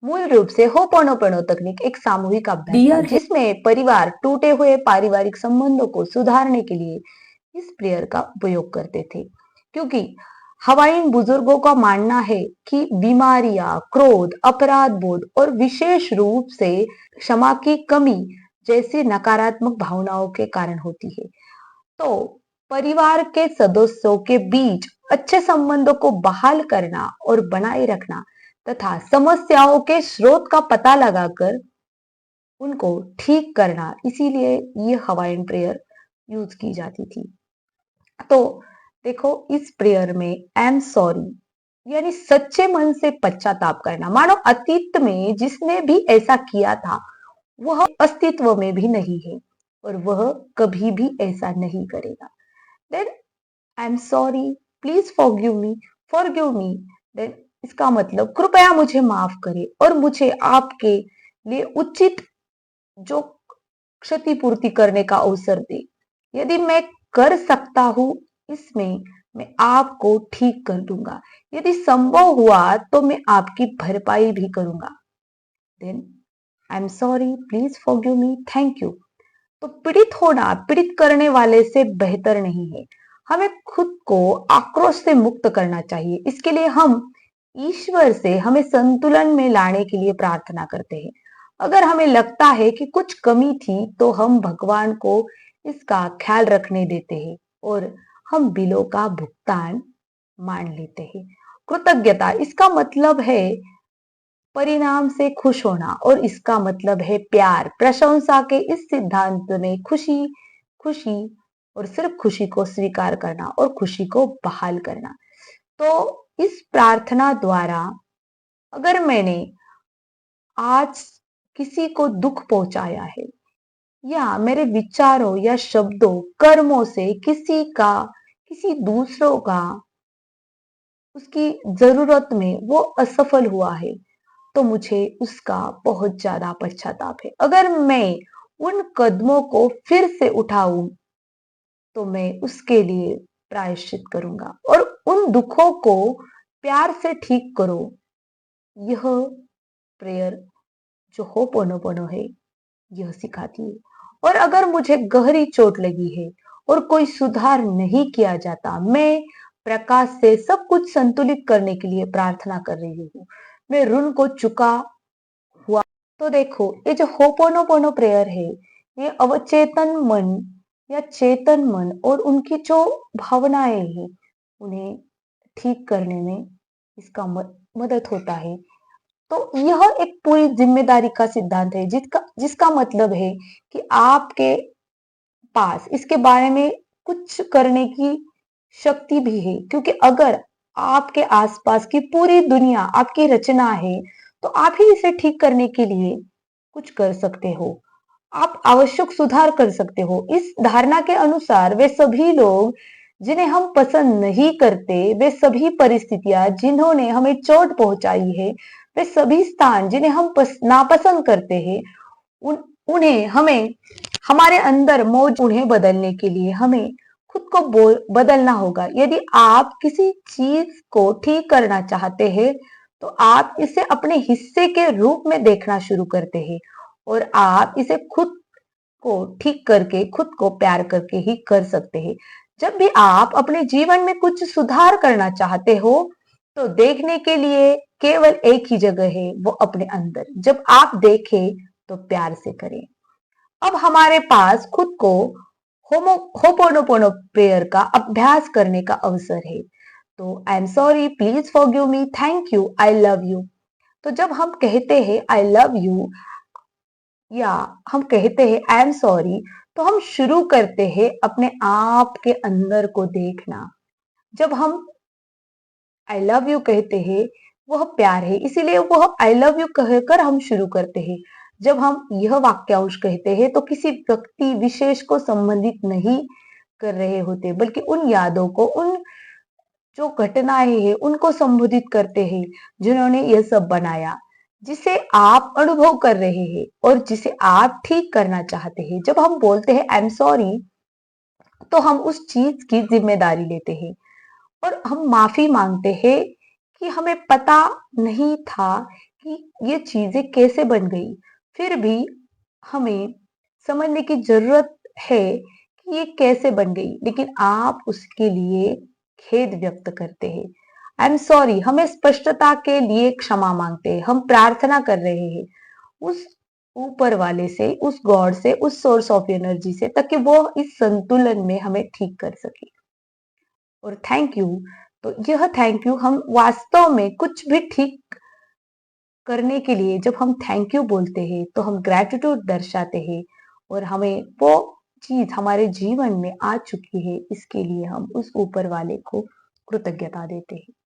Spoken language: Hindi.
मूल रूप से होपोनोपोनो तकनीक एक सामूहिक अभ्यास था प्रेयर है। जिसमें परिवार टूटे हुए पारिवारिक संबंधों को सुधारने के लिए इस प्रेयर का उपयोग करते थे, क्योंकि हवाइन बुजुर्गों का मानना है कि बीमारियां, क्रोध, अपराध बोध और विशेष रूप से क्षमा की कमी जैसी नकारात्मक भावनाओं के कारण होती है। तो परिवार के सदस्यों के बीच अच्छे संबंधों को बहाल करना और बनाए रखना तथा समस्याओं के स्रोत का पता लगाकर उनको ठीक करना, इसीलिए ये हवाइन प्रेयर यूज की जाती थी। तो देखो, इस प्रेयर में आई एम सॉरी यानी सच्चे मन से पश्चाताप करना, मानो अतीत में जिसने भी ऐसा किया था वह अस्तित्व में भी नहीं है और वह कभी भी ऐसा नहीं करेगा। Then I am sorry, please forgive me. Then इसका मतलब कृपया मुझे माफ करें और मुझे आपके लिए उचित जो क्षतिपूर्ति करने का अवसर दे। यदि मैं कर सकता हूं इसमें, मैं आपको ठीक कर दूंगा। यदि संभव हुआ तो मैं आपकी भरपाई भी करूंगा। Then I am sorry, please forgive me, thank you. तो पीड़ित होना पीड़ित करने वाले से बेहतर नहीं है। हमें खुद को आक्रोश से मुक्त करना चाहिए। इसके लिए हम ईश्वर से हमें संतुलन में लाने के लिए प्रार्थना करते हैं। अगर हमें लगता है कि कुछ कमी थी तो हम भगवान को इसका ख्याल रखने देते हैं और हम बिलों का भुगतान मान लेते हैं। कृतज्ञता, इसका मतलब है परिणाम से खुश होना और इसका मतलब है प्यार, प्रशंसा के इस सिद्धांत में खुशी खुशी और सिर्फ खुशी को स्वीकार करना और खुशी को बहाल करना। तो इस प्रार्थना द्वारा अगर मैंने आज किसी को दुख पहुंचाया है या मेरे विचारों या शब्दों कर्मों से किसी दूसरों का उसकी जरूरत में वो असफल हुआ है, तो मुझे उसका बहुत ज्यादा पश्चाताप है। अगर मैं उन कदमों को फिर से उठाऊं तो मैं उसके लिए प्रायश्चित करूंगा और उन दुखों को प्यार से ठीक करो। यह प्रेयर जो होपोनोपोनो है यह सिखाती है। और अगर मुझे गहरी चोट लगी है और कोई सुधार नहीं किया जाता, मैं प्रकाश से सब कुछ संतुलित करने के लिए प्रार्थना कर रही हूँ। मैं ऋण को चुका हुआ। तो देखो, ये जो होपोनोपोनो प्रेयर है ये अवचेतन मन या चेतन मन और उनकी जो भावनाएं हैं उन्हें ठीक करने में इसका मदद होता है। तो यह एक पूरी जिम्मेदारी का सिद्धांत है जिसका जिसका मतलब है कि आपके पास इसके बारे में कुछ करने की शक्ति भी है, क्योंकि अगर आपके आसपास की पूरी दुनिया आपकी रचना है तो आप ही इसे ठीक करने के लिए कुछ कर सकते हो। आप आवश्यक सुधार कर सकते हो। इस धारणा के अनुसार वे सभी लोग जिन्हें हम पसंद नहीं करते, वे सभी परिस्थितियां जिन्होंने हमें चोट पहुंचाई है, वे सभी स्थान जिन्हें हम नापसंद करते हैं, उन्हें हमें हमारे अंदर मौजूद उन्हें बदलने के लिए हमें खुद को बदलना होगा। यदि आप किसी चीज को ठीक करना चाहते हैं तो आप इसे अपने हिस्से के रूप में देखना शुरू करते हैं और आप इसे खुद को ठीक करके खुद को प्यार करके ही कर सकते हैं। जब भी आप अपने जीवन में कुछ सुधार करना चाहते हो तो देखने के लिए केवल एक ही जगह है, वो अपने अंदर। जब आप देखें तो प्यार से करें। अब हमारे पास खुद को होपोनोपोनो प्रेयर का अभ्यास करने का अवसर है। तो आई am sorry, please forgive me, thank you, I love you. तो जब हम कहते हैं आई लव यू या हम कहते हैं आई एम सॉरी, तो हम शुरू करते हैं अपने आप के अंदर को देखना। जब हम आई लव यू कहते हैं वह प्यार है, इसीलिए वह आई लव यू कहकर हम शुरू करते हैं। जब हम यह वाक्यांश कहते हैं तो किसी व्यक्ति विशेष को संबंधित नहीं कर रहे होते, बल्कि उन यादों को, उन जो घटनाएं हैं उनको संबोधित करते हैं जिन्होंने यह सब बनाया, जिसे आप अनुभव कर रहे हैं और जिसे आप ठीक करना चाहते हैं। जब हम बोलते हैं आई एम सॉरी तो हम उस चीज की जिम्मेदारी लेते हैं और हम माफी मांगते हैं कि हमें पता नहीं था कि ये चीजें कैसे बन गई। फिर भी हमें समझने की जरूरत है कि ये कैसे बन गई, लेकिन आप उसके लिए खेद व्यक्त करते हैं। आई एम सॉरी, हमें स्पष्टता के लिए क्षमा मांगते हैं, हम प्रार्थना कर रहे हैं उस ऊपर वाले से, उस गॉड से, उस सोर्स ऑफ एनर्जी से, ताकि वो इस संतुलन में हमें ठीक कर सके। और थैंक यू, तो यह थैंक यू हम वास्तव में कुछ भी ठीक करने के लिए जब हम थैंक यू बोलते हैं तो हम ग्रेटिट्यूड दर्शाते हैं, और हमें वो चीज हमारे जीवन में आ चुकी है, इसके लिए हम उस ऊपर वाले को कृतज्ञता देते हैं।